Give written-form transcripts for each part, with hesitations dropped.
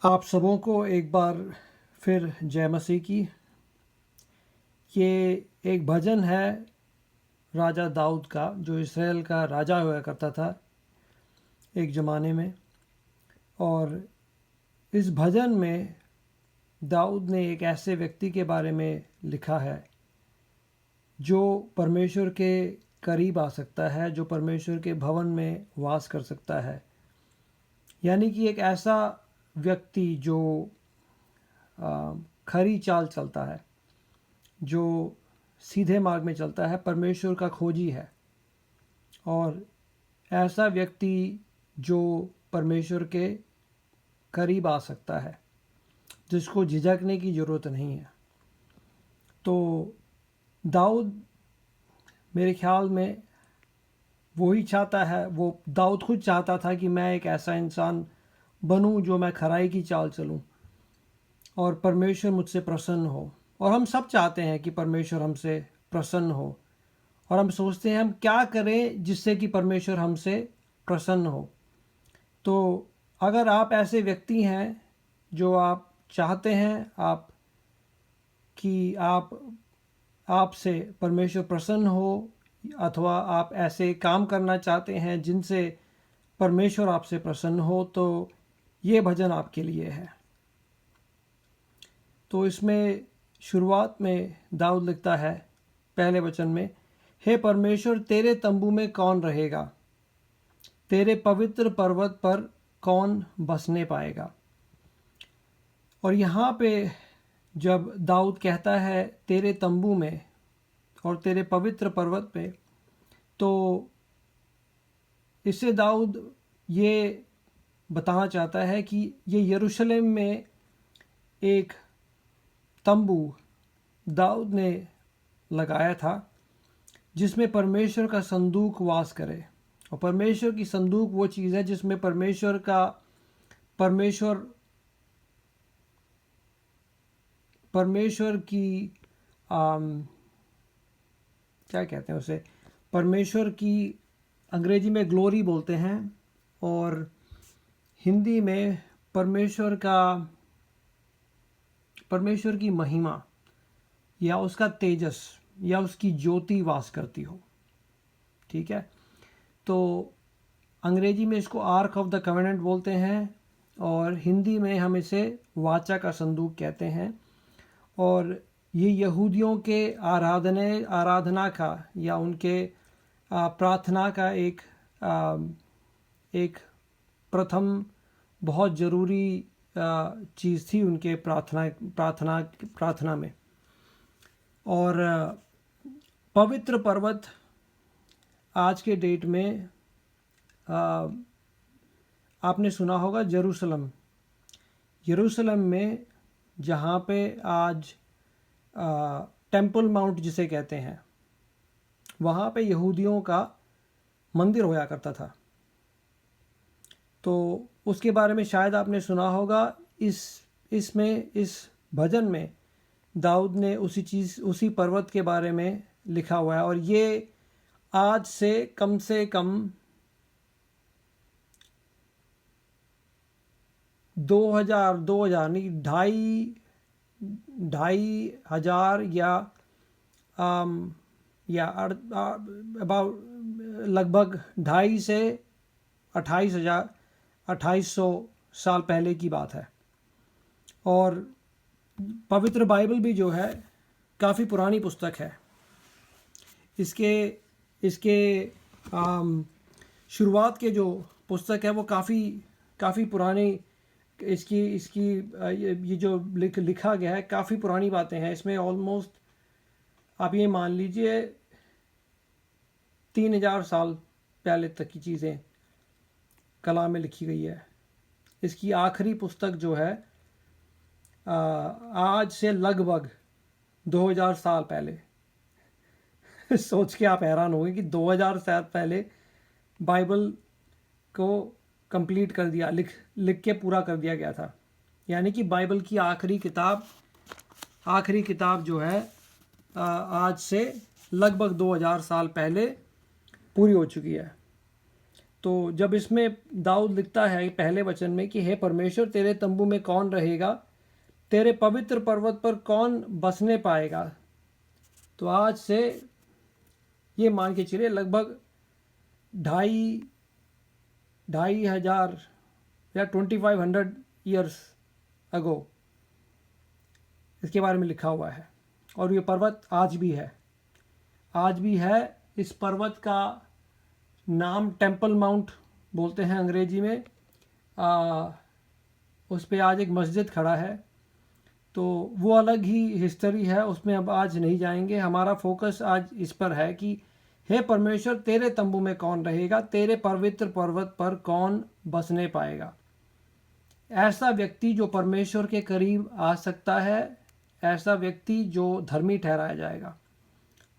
आप सबों को एक बार फिर जय मसीह की। ये एक भजन है राजा दाऊद का, जो इसराइल का राजा हुआ करता था एक ज़माने में। और इस भजन में दाऊद ने एक ऐसे व्यक्ति के बारे में लिखा है जो परमेश्वर के करीब आ सकता है, जो परमेश्वर के भवन में वास कर सकता है। यानी कि एक ऐसा व्यक्ति जो खरी चाल चलता है, जो सीधे मार्ग में चलता है, परमेश्वर का खोजी है। और ऐसा व्यक्ति जो परमेश्वर के करीब आ सकता है, जिसको झिझकने की ज़रूरत नहीं है। तो दाऊद मेरे ख्याल में वही चाहता है, वो दाऊद खुद चाहता था कि मैं एक ऐसा इंसान बनूं जो मैं खराई की चाल चलूं और परमेश्वर मुझसे प्रसन्न हो। और हम सब चाहते हैं कि परमेश्वर हमसे प्रसन्न हो, और हम सोचते हैं हम क्या करें जिससे कि परमेश्वर हमसे प्रसन्न हो। तो अगर आप ऐसे व्यक्ति हैं जो आप चाहते हैं आप आपसे परमेश्वर प्रसन्न हो, अथवा आप ऐसे काम करना चाहते हैं जिनसे परमेश्वर आपसे प्रसन्न हो, तो ये भजन आपके लिए है। तो इसमें शुरुआत में दाऊद लिखता है पहले वचन में, हे परमेश्वर, तेरे तंबू में कौन रहेगा, तेरे पवित्र पर्वत पर कौन बसने पाएगा। और यहाँ पे जब दाऊद कहता है तेरे तंबू में और तेरे पवित्र पर्वत पे, तो इससे दाऊद ये बताना चाहता है कि ये यरूशलेम में एक तंबू दाऊद ने लगाया था, जिसमें परमेश्वर का संदूक वास करे। और परमेश्वर की संदूक वो चीज़ है जिसमें परमेश्वर की क्या कहते हैं उसे, परमेश्वर की अंग्रेजी में ग्लोरी बोलते हैं, और हिंदी में परमेश्वर की महिमा या उसका तेजस या उसकी ज्योति वास करती हो। ठीक है, तो अंग्रेजी में इसको आर्क ऑफ द कवेनेंट बोलते हैं, और हिंदी में हम इसे वाचा का संदूक कहते हैं। और ये यहूदियों के आराधना का या उनके प्रार्थना का एक प्रथम बहुत ज़रूरी चीज़ थी उनके प्रार्थना में। और पवित्र पर्वत आज के डेट में आपने सुना होगा यरूशलेम में, जहाँ पे आज टेम्पल माउंट जिसे कहते हैं, वहाँ पे यहूदियों का मंदिर होया करता था। तो उसके बारे में शायद आपने सुना होगा। इस भजन में दाऊद ने उसी पर्वत के बारे में लिखा हुआ है। और ये आज से कम 2000 नहीं, 2500 या अबाउट लगभग 2.5 से 2800 साल पहले की बात है। और पवित्र बाइबल भी जो है काफ़ी पुरानी पुस्तक है। इसके शुरुआत के जो पुस्तक है वो काफ़ी पुरानी, इसकी ये जो लिखा गया है काफ़ी पुरानी बातें हैं इसमें। ऑलमोस्ट आप ये मान लीजिए 3000 साल पहले तक की चीज़ें कला में लिखी गई है। इसकी आखिरी पुस्तक जो है आज से लगभग 2000 साल पहले सोच के आप हैरान होंगे कि 2000 साल पहले बाइबल को कंप्लीट कर दिया, लिख के पूरा कर दिया गया था। यानी कि बाइबल की आखिरी किताब जो है आज से लगभग 2000 साल पहले पूरी हो चुकी है। तो जब इसमें दाऊद लिखता है पहले वचन में कि हे परमेश्वर तेरे तंबू में कौन रहेगा, तेरे पवित्र पर्वत पर कौन बसने पाएगा, तो आज से ये मान के चलिए लगभग 2,500 या 2,500 ईयर्स अगो इसके बारे में लिखा हुआ है। और ये पर्वत आज भी है, आज भी है। इस पर्वत का नाम टेम्पल माउंट बोलते हैं अंग्रेजी में। उस पे आज एक मस्जिद खड़ा है, तो वो अलग ही हिस्ट्री है, उसमें अब आज नहीं जाएंगे। हमारा फोकस आज इस पर है कि हे परमेश्वर तेरे तंबू में कौन रहेगा, तेरे पवित्र पर्वत पर कौन बसने पाएगा। ऐसा व्यक्ति जो परमेश्वर के करीब आ सकता है, ऐसा व्यक्ति जो धर्मी ठहराया जाएगा।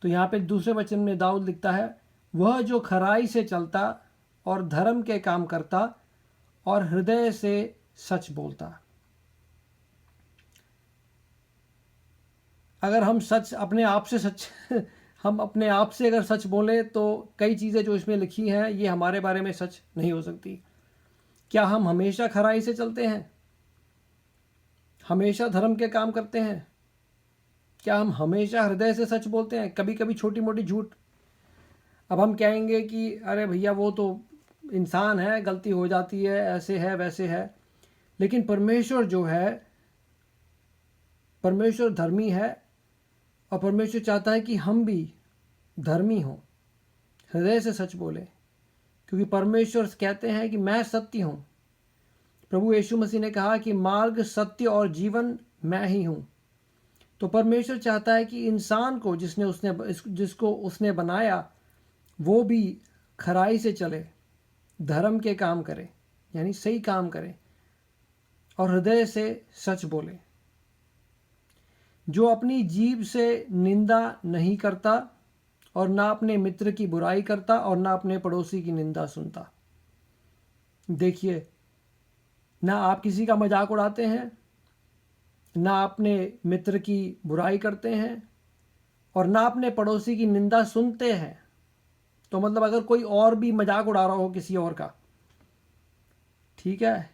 तो यहाँ पे दूसरे वचन में दाऊद लिखता है, वह जो खराई से चलता और धर्म के काम करता और हृदय से सच बोलता। अगर हम सच अपने आप से सच हम अपने आप से अगर सच बोलें तो कई चीज़ें जो इसमें लिखी हैं ये हमारे बारे में सच नहीं हो सकती। क्या हम हमेशा खराई से चलते हैं, हमेशा धर्म के काम करते हैं? क्या हम हमेशा हृदय से सच बोलते हैं? कभी कभी छोटी मोटी झूठ। अब हम कहेंगे कि अरे भैया वो तो इंसान है, गलती हो जाती है, ऐसे है वैसे है। लेकिन परमेश्वर जो है, परमेश्वर धर्मी है और परमेश्वर चाहता है कि हम भी धर्मी हों, हृदय से सच बोलें, क्योंकि परमेश्वर कहते हैं कि मैं सत्य हूँ। प्रभु यीशु मसीह ने कहा कि मार्ग, सत्य और जीवन मैं ही हूँ। तो परमेश्वर चाहता है कि इंसान को जिसको उसने बनाया वो भी खराई से चले, धर्म के काम करे, यानी सही काम करे और हृदय से सच बोले। जो अपनी जीभ से निंदा नहीं करता और ना अपने मित्र की बुराई करता और ना अपने पड़ोसी की निंदा सुनता। देखिए, ना आप किसी का मजाक उड़ाते हैं, ना अपने मित्र की बुराई करते हैं और ना अपने पड़ोसी की निंदा सुनते हैं। तो मतलब अगर कोई और भी मजाक उड़ा रहा हो किसी और का, ठीक है,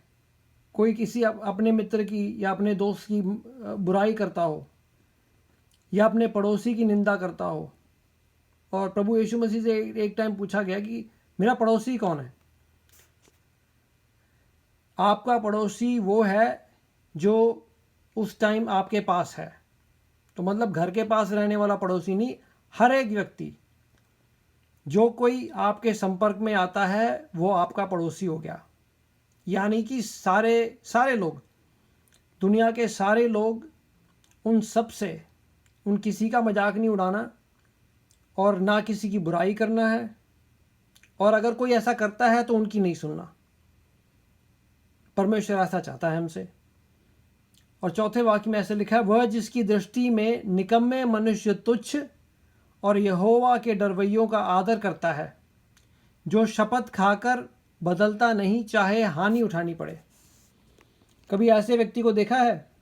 कोई किसी अपने मित्र की या अपने दोस्त की बुराई करता हो या अपने पड़ोसी की निंदा करता हो, और प्रभु यीशु मसीह से एक टाइम पूछा गया कि मेरा पड़ोसी कौन है? आपका पड़ोसी वो है जो उस टाइम आपके पास है। तो मतलब घर के पास रहने वाला पड़ोसी नहीं, हर एक व्यक्ति जो कोई आपके संपर्क में आता है वो आपका पड़ोसी हो गया। यानी कि सारे लोग, दुनिया के सारे लोग, उन सब से उन किसी का मजाक नहीं उड़ाना और ना किसी की बुराई करना है, और अगर कोई ऐसा करता है तो उनकी नहीं सुनना। परमेश्वर ऐसा चाहता है हमसे। और चौथे वाक्य में ऐसे लिखा है, वह जिसकी दृष्टि में निकम्मे मनुष्य तुच्छ और यहोवा के डरवैयों का आदर करता है, जो शपथ खाकर बदलता नहीं, चाहे हानि उठानी पड़े। कभी ऐसे व्यक्ति को देखा है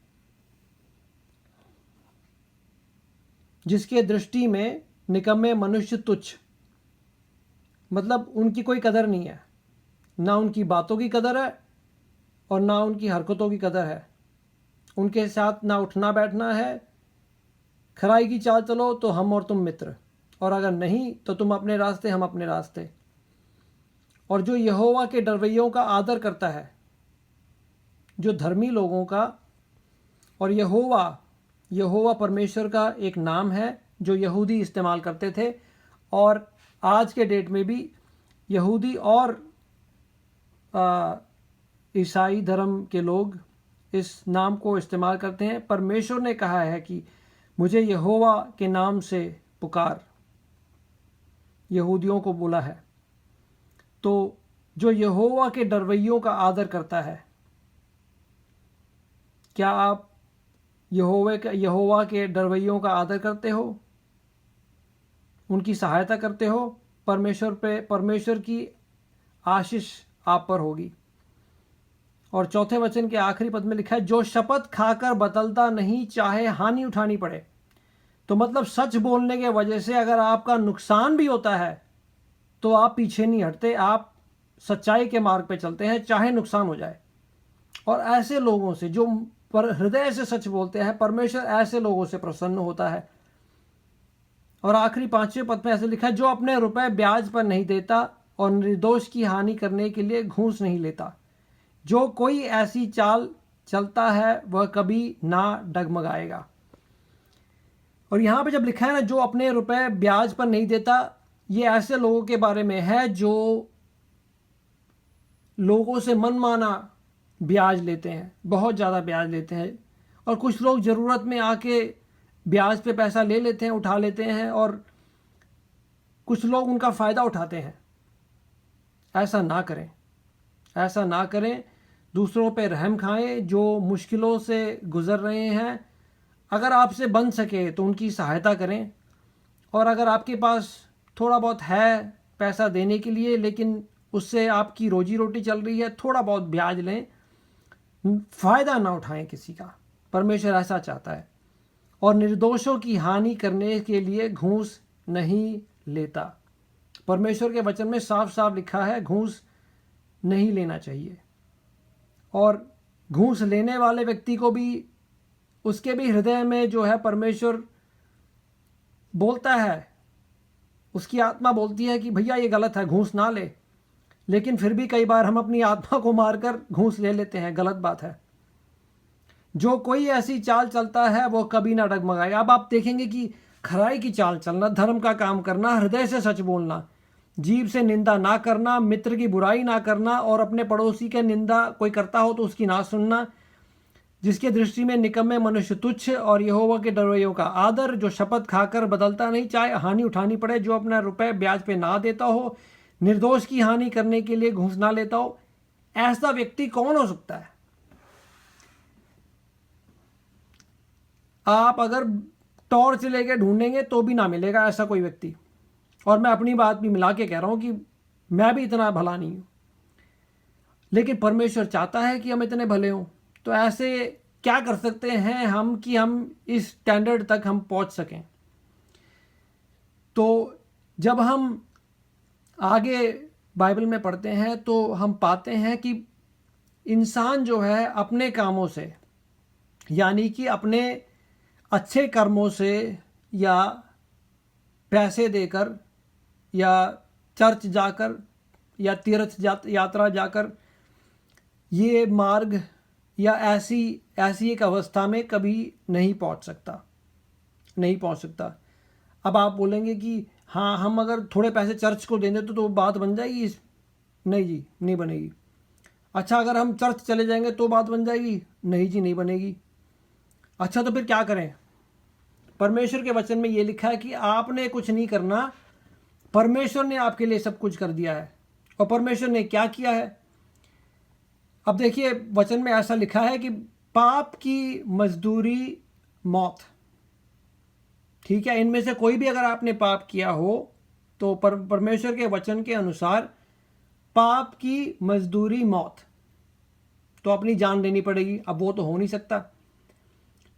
जिसके दृष्टि में निकम्मे मनुष्य तुच्छ, मतलब उनकी कोई कदर नहीं है, ना उनकी बातों की कदर है और ना उनकी हरकतों की कदर है, उनके साथ ना उठना बैठना है। खराई की चाल चलो तो हम और तुम मित्र, और अगर नहीं तो तुम अपने रास्ते हम अपने रास्ते। और जो यहोवा के डरवैयों का आदर करता है, जो धर्मी लोगों का, और यहोवा परमेश्वर का एक नाम है जो यहूदी इस्तेमाल करते थे, और आज के डेट में भी यहूदी और ईसाई धर्म के लोग इस नाम को इस्तेमाल करते हैं। परमेश्वर ने कहा है कि मुझे यहोवा के नाम से पुकार, यहूदियों को बोला है। तो जो यहोवा के डरवैयों का आदर करता है, क्या आप यहोवा के डरवैयों का आदर करते हो, उनकी सहायता करते हो? परमेश्वर की आशीष आप पर होगी। और चौथे वचन के आखिरी पद में लिखा है, जो शपथ खाकर बदलता नहीं, चाहे हानि उठानी पड़े। तो मतलब सच बोलने के वजह से अगर आपका नुकसान भी होता है तो आप पीछे नहीं हटते, आप सच्चाई के मार्ग पे चलते हैं चाहे नुकसान हो जाए। और ऐसे लोगों से जो पर हृदय से सच बोलते हैं, परमेश्वर ऐसे लोगों से प्रसन्न होता है। और आखिरी 5वें पद में ऐसे लिखा है, जो अपने रुपए ब्याज पर नहीं देता और निर्दोष की हानि करने के लिए घूस नहीं लेता। जो कोई ऐसी चाल चलता है वह कभी ना डगमगाएगा। और यहाँ पे जब लिखा है ना, जो अपने रुपए ब्याज पर नहीं देता, ये ऐसे लोगों के बारे में है जो लोगों से मनमाना ब्याज लेते हैं, बहुत ज़्यादा ब्याज लेते हैं। और कुछ लोग ज़रूरत में आके ब्याज पे पैसा ले लेते हैं, उठा लेते हैं, और कुछ लोग उनका फ़ायदा उठाते हैं। ऐसा ना करें, ऐसा ना करें। दूसरों पे रहम खाएं जो मुश्किलों से गुज़र रहे हैं। अगर आपसे बन सके तो उनकी सहायता करें। और अगर आपके पास थोड़ा बहुत है पैसा देने के लिए, लेकिन उससे आपकी रोजी रोटी चल रही है, थोड़ा बहुत ब्याज लें, फ़ायदा ना उठाएं किसी का। परमेश्वर ऐसा चाहता है। और निर्दोषों की हानि करने के लिए घूस नहीं लेता। परमेश्वर के वचन में साफ साफ लिखा है घूस नहीं लेना चाहिए। और घूस लेने वाले व्यक्ति को भी, उसके भी हृदय में जो है परमेश्वर बोलता है, उसकी आत्मा बोलती है कि भैया ये गलत है, घूस ना ले। लेकिन फिर भी कई बार हम अपनी आत्मा को मारकर घूस ले लेते हैं, गलत बात है। जो कोई ऐसी चाल चलता है वो कभी ना डगमगाएगा। अब आप देखेंगे कि खराई की चाल चलना, धर्म का काम करना, हृदय से सच बोलना, जीभ से निंदा ना करना, मित्र की बुराई ना करना, और अपने पड़ोसी के निंदा कोई करता हो तो उसकी ना सुनना, जिसके दृष्टि में निकम्मे मनुष्य तुच्छ, और यहोवा के डरवैयों का आदर, जो शपथ खाकर बदलता नहीं, चाहे हानि उठानी पड़े, जो अपना रुपए ब्याज पे ना देता हो, निर्दोष की हानि करने के लिए घूस ना लेता हो। ऐसा व्यक्ति कौन हो सकता है? आप अगर टॉर्च लेके ढूंढेंगे तो भी ना मिलेगा ऐसा कोई व्यक्ति। और मैं अपनी बात भी मिला के कह रहा हूं कि मैं भी इतना भला नहीं हूं, लेकिन परमेश्वर चाहता है कि हम इतने भले हों। तो ऐसे क्या कर सकते हैं हम कि हम इस स्टैंडर्ड तक हम पहुंच सकें? तो जब हम आगे बाइबल में पढ़ते हैं तो हम पाते हैं कि इंसान जो है अपने कामों से, यानी कि अपने अच्छे कर्मों से, या पैसे देकर, या चर्च जाकर, या तीर्थ यात्रा जाकर, ये मार्ग या ऐसी एक अवस्था में कभी नहीं पहुंच सकता। अब आप बोलेंगे कि हाँ, हम अगर थोड़े पैसे चर्च को दे दें तो बात बन जाएगी? नहीं जी, नहीं बनेगी। अच्छा, अगर हम चर्च चले जाएंगे तो बात बन जाएगी? नहीं जी, नहीं बनेगी। अच्छा, तो फिर क्या करें? परमेश्वर के वचन में ये लिखा है कि आपने कुछ नहीं करना, परमेश्वर ने आपके लिए सब कुछ कर दिया है। और परमेश्वर ने क्या किया है? अब देखिए, वचन में ऐसा लिखा है कि पाप की मजदूरी मौत। ठीक है, इनमें से कोई भी अगर आपने पाप किया हो तो परमेश्वर के वचन के अनुसार पाप की मजदूरी मौत, तो अपनी जान देनी पड़ेगी। अब वो तो हो नहीं सकता,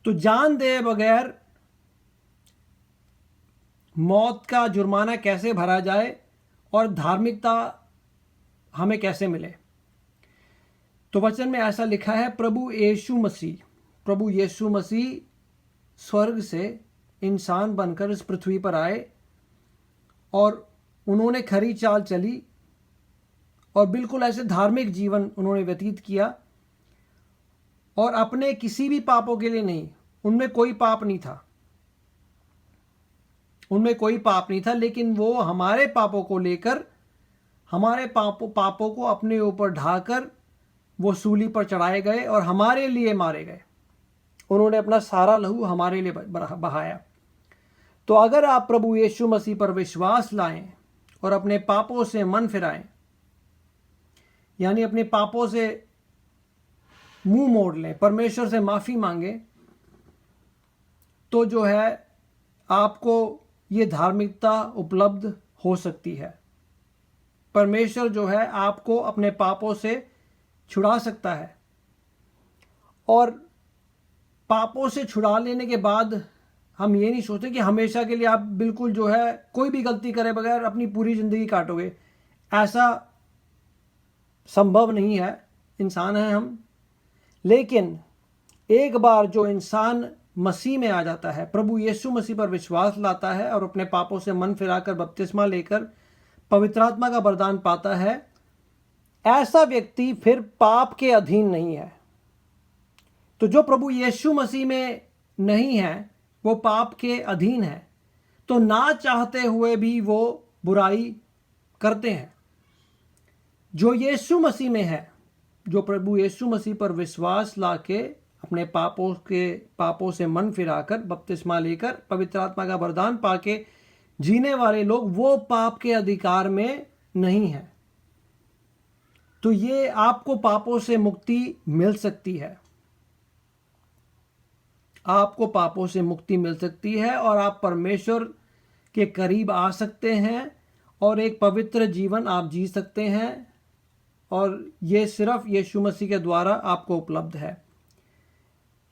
तो जान दे बगैर मौत का जुर्माना कैसे भरा जाए और धार्मिकता हमें कैसे मिले? तो वचन में ऐसा लिखा है, प्रभु यीशु मसीह स्वर्ग से इंसान बनकर इस पृथ्वी पर आए, और उन्होंने खरी चाल चली, और बिल्कुल ऐसे धार्मिक जीवन उन्होंने व्यतीत किया, और अपने किसी भी पापों के लिए नहीं, उनमें कोई पाप नहीं था, लेकिन वो हमारे पापों को लेकर, हमारे पापों को अपने ऊपर ढाकर वो सूली पर चढ़ाए गए और हमारे लिए मारे गए। उन्होंने अपना सारा लहू हमारे लिए बहाया। तो अगर आप प्रभु यीशु मसीह पर विश्वास लाएं और अपने पापों से मन फिराएं, यानी अपने पापों से मुंह मोड़ लें, परमेश्वर से माफ़ी मांगे, तो जो है आपको ये धार्मिकता उपलब्ध हो सकती है। परमेश्वर जो है आपको अपने पापों से छुड़ा सकता है। और पापों से छुड़ा लेने के बाद हम ये नहीं सोचते कि हमेशा के लिए आप बिल्कुल जो है कोई भी गलती करे बगैर अपनी पूरी ज़िंदगी काटोगे। ऐसा संभव नहीं है, इंसान हैं हम। लेकिन एक बार जो इंसान मसीह में आ जाता है, प्रभु यीशु मसीह पर विश्वास लाता है और अपने पापों से मन फिराकर बपतिस्मा लेकर पवित्र आत्मा का वरदान पाता है, ऐसा व्यक्ति फिर पाप के अधीन नहीं है। तो जो प्रभु यीशु मसीह में नहीं है वो पाप के अधीन है, तो ना चाहते हुए भी वो बुराई करते हैं। जो यीशु मसीह में है, जो प्रभु यीशु मसीह पर विश्वास लाके अपने पापों से मन फिराकर बपतिस्मा लेकर पवित्र आत्मा का वरदान पाके जीने वाले लोग, वो पाप के अधिकार में नहीं है। तो ये आपको पापों से मुक्ति मिल सकती है, आपको पापों से मुक्ति मिल सकती है और आप परमेश्वर के करीब आ सकते हैं और एक पवित्र जीवन आप जी सकते हैं, और ये सिर्फ यीशु मसीह के द्वारा आपको उपलब्ध है।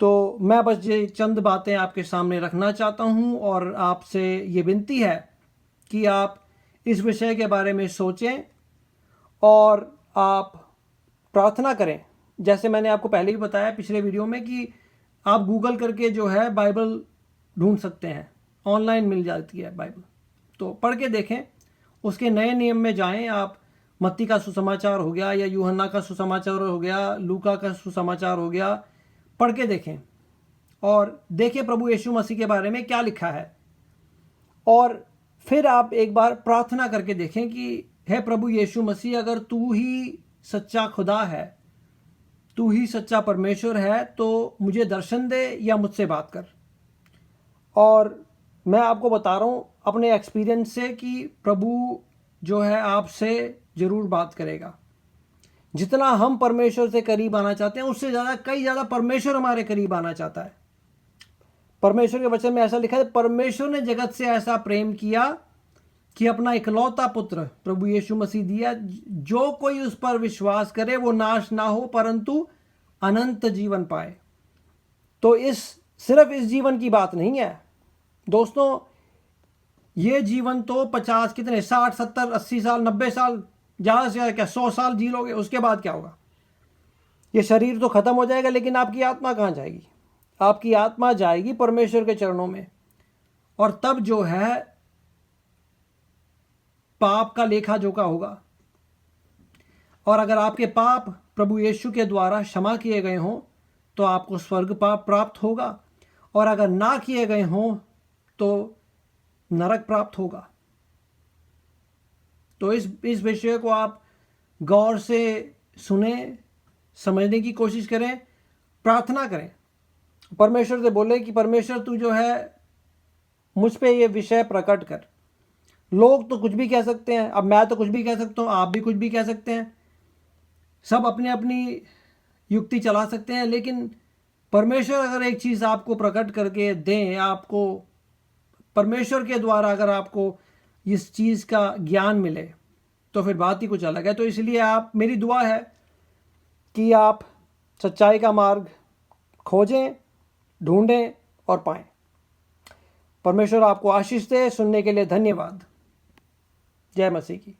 तो मैं बस ये चंद बातें आपके सामने रखना चाहता हूँ और आपसे ये विनती है कि आप इस विषय के बारे में सोचें और आप प्रार्थना करें। जैसे मैंने आपको पहले भी बताया पिछले वीडियो में कि आप गूगल करके जो है बाइबल ढूंढ सकते हैं, ऑनलाइन मिल जाती है बाइबल, तो पढ़ के देखें, उसके नए नियम में जाएं आप। मत्ती का सुसमाचार हो गया या यूहन्ना का सुसमाचार हो गया, लूका का सुसमाचार हो गया, पढ़ के देखें और देखें प्रभु यीशु मसीह के बारे में क्या लिखा है। और फिर आप एक बार प्रार्थना करके देखें कि हे प्रभु यीशु मसीह, अगर तू ही सच्चा खुदा है, तू ही सच्चा परमेश्वर है, तो मुझे दर्शन दे या मुझसे बात कर। और मैं आपको बता रहा हूँ अपने एक्सपीरियंस से कि प्रभु जो है आपसे ज़रूर बात करेगा। जितना हम परमेश्वर से करीब आना चाहते हैं उससे ज़्यादा, कई ज़्यादा परमेश्वर हमारे करीब आना चाहता है। परमेश्वर के वचन में ऐसा लिखा है, परमेश्वर ने जगत से ऐसा प्रेम किया कि अपना इकलौता पुत्र प्रभु यीशु मसीह दिया, जो कोई उस पर विश्वास करे वो नाश ना हो परंतु अनंत जीवन पाए। तो सिर्फ इस जीवन की बात नहीं है दोस्तों, ये जीवन तो 50 कितने 60 70 80 साल 90 साल, ज़्यादा से ज़्यादा क्या 100 साल जी लोगे, उसके बाद क्या होगा? ये शरीर तो ख़त्म हो जाएगा, लेकिन आपकी आत्मा कहाँ जाएगी? आपकी आत्मा जाएगी परमेश्वर के चरणों में, और तब जो है पाप का लेखा जोखा होगा। और अगर आपके पाप प्रभु यीशु के द्वारा क्षमा किए गए हों तो आपको स्वर्ग पाप प्राप्त होगा, और अगर ना किए गए हों तो नरक प्राप्त होगा। तो इस विषय को आप गौर से सुने, समझने की कोशिश करें, प्रार्थना करें, परमेश्वर से बोले कि परमेश्वर तू जो है मुझ पे ये विषय प्रकट कर। लोग तो कुछ भी कह सकते हैं, अब मैं तो कुछ भी कह सकता हूँ, आप भी कुछ भी कह सकते हैं, सब अपनी अपनी युक्ति चला सकते हैं, लेकिन परमेश्वर अगर एक चीज़ आपको प्रकट करके दें, आपको परमेश्वर के द्वारा अगर आपको इस चीज़ का ज्ञान मिले तो फिर बात ही कुछ अलग है। तो इसलिए मेरी दुआ है कि आप सच्चाई का मार्ग खोजें, ढूंढें और पाएं। परमेश्वर आपको आशीष दे। सुनने के लिए धन्यवाद। जय मसीह की।